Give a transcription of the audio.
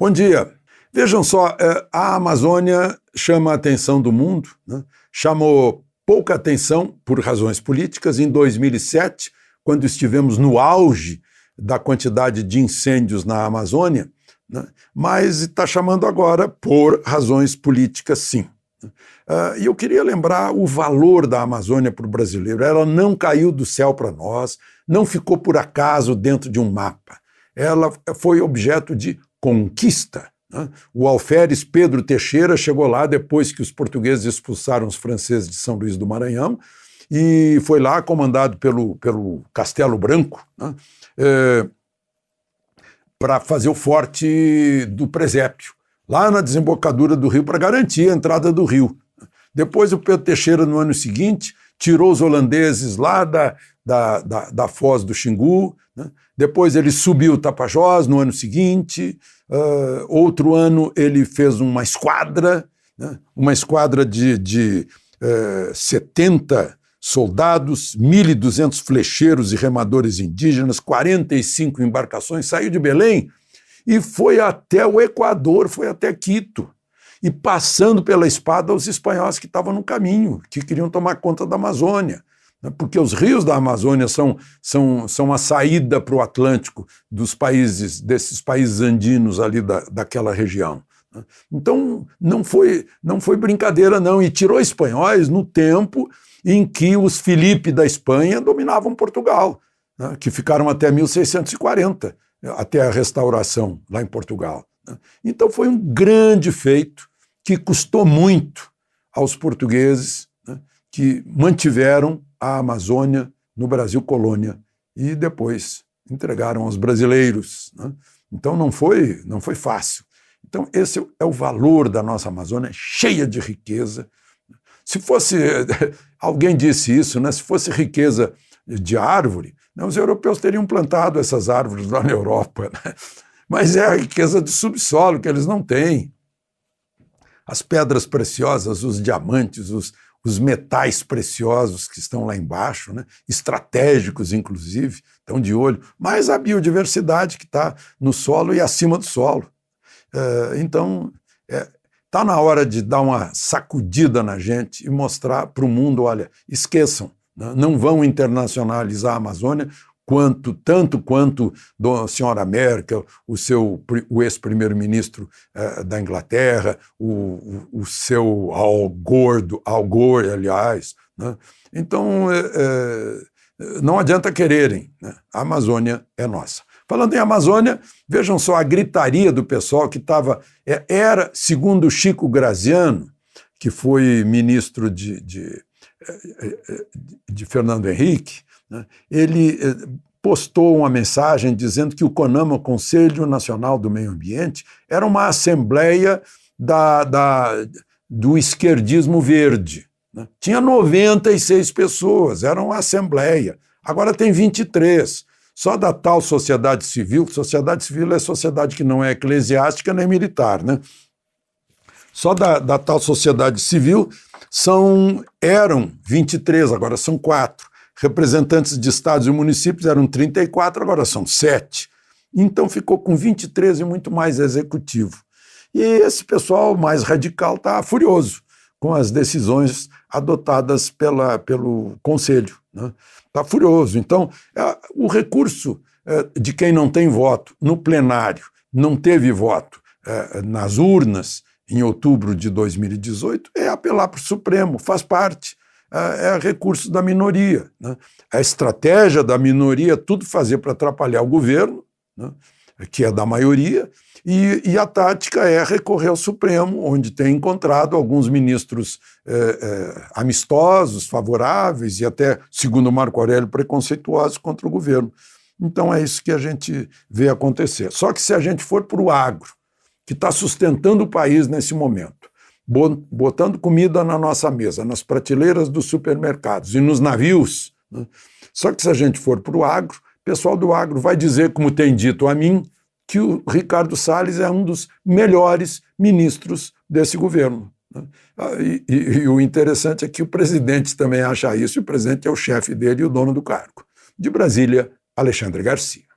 Bom dia. Vejam só, a Amazônia chama a atenção do mundo, né? Chamou pouca atenção por razões políticas em 2007, quando estivemos no auge da quantidade de incêndios na Amazônia, né? Mas está chamando agora por razões políticas, sim. E eu queria lembrar o valor da Amazônia para o brasileiro. Ela não caiu do céu para nós, não ficou por acaso dentro de um mapa. Ela foi objeto de conquista. O alferes Pedro Teixeira chegou lá depois que os portugueses expulsaram os franceses de São Luís do Maranhão e foi lá comandado pelo Castelo Branco, né, para fazer o forte do Presépio, lá na desembocadura do rio, para garantir a entrada do rio. Depois o Pedro Teixeira, no ano seguinte, tirou os holandeses lá da foz do Xingu, né? Depois ele subiu o Tapajós no ano seguinte, outro ano ele fez uma esquadra, né? Uma esquadra de 70 soldados, 1.200 flecheiros e remadores indígenas, 45 embarcações, saiu de Belém e foi até o Equador, foi até Quito, e passando pela espada os espanhóis que estavam no caminho, que queriam tomar conta da Amazônia, né? Porque os rios da Amazônia são a saída para o Atlântico desses países andinos ali daquela região, né? Então não foi brincadeira não, e tirou espanhóis no tempo em que os Filipe da Espanha dominavam Portugal, né? Que ficaram até 1640, até a restauração lá em Portugal, né? Então foi um grande feito que custou muito aos portugueses, né, que mantiveram a Amazônia no Brasil colônia e depois entregaram aos brasileiros, né? Então não foi fácil. Então esse é o valor da nossa Amazônia, cheia de riqueza. Se fosse, alguém disse isso, né, se fosse riqueza de árvore, né, os europeus teriam plantado essas árvores lá na Europa, né? Mas é a riqueza do subsolo que eles não têm. As pedras preciosas, os diamantes, os metais preciosos que estão lá embaixo, né, estratégicos inclusive, estão de olho, mas a biodiversidade que está no solo e acima do solo. Então, está na hora de dar uma sacudida na gente e mostrar para o mundo, olha, esqueçam, né, não vão internacionalizar a Amazônia, tanto quanto a senhora Merkel, o ex-primeiro-ministro da Inglaterra, o seu Al Gore, aliás, né? Então, não adianta quererem, né? A Amazônia é nossa. Falando em Amazônia, vejam só a gritaria do pessoal que era, segundo Chico Graziano, que foi ministro de Fernando Henrique, né? Ele postou uma mensagem dizendo que o CONAMA, o Conselho Nacional do Meio Ambiente, era uma assembleia do esquerdismo verde, né? Tinha 96 pessoas, era uma assembleia, agora tem 23. Só da tal sociedade civil é sociedade que não é eclesiástica nem militar, né? Só da tal sociedade civil eram 23, agora são 4. Representantes de estados e municípios eram 34, agora são 7. Então ficou com 23 e muito mais executivo. E esse pessoal mais radical está furioso com as decisões adotadas pelo Conselho, né? Está furioso. Então, o recurso de quem não tem voto no plenário, não teve voto nas urnas em outubro de 2018, é apelar para o Supremo, faz parte. É recurso da minoria, né? A estratégia da minoria é tudo fazer para atrapalhar o governo, né, que é da maioria, e a tática é recorrer ao Supremo, onde tem encontrado alguns ministros amistosos, favoráveis e até, segundo Marco Aurélio, preconceituosos contra o governo. Então é isso que a gente vê acontecer. Só que se a gente for para o agro, que está sustentando o país nesse momento, botando comida na nossa mesa, nas prateleiras dos supermercados e nos navios, né? Só que se a gente for para o agro, o pessoal do agro vai dizer, como tem dito a mim, que o Ricardo Salles é um dos melhores ministros desse governo, né? E o interessante é que o presidente também acha isso, e o presidente é o chefe dele e o dono do cargo. De Brasília, Alexandre Garcia.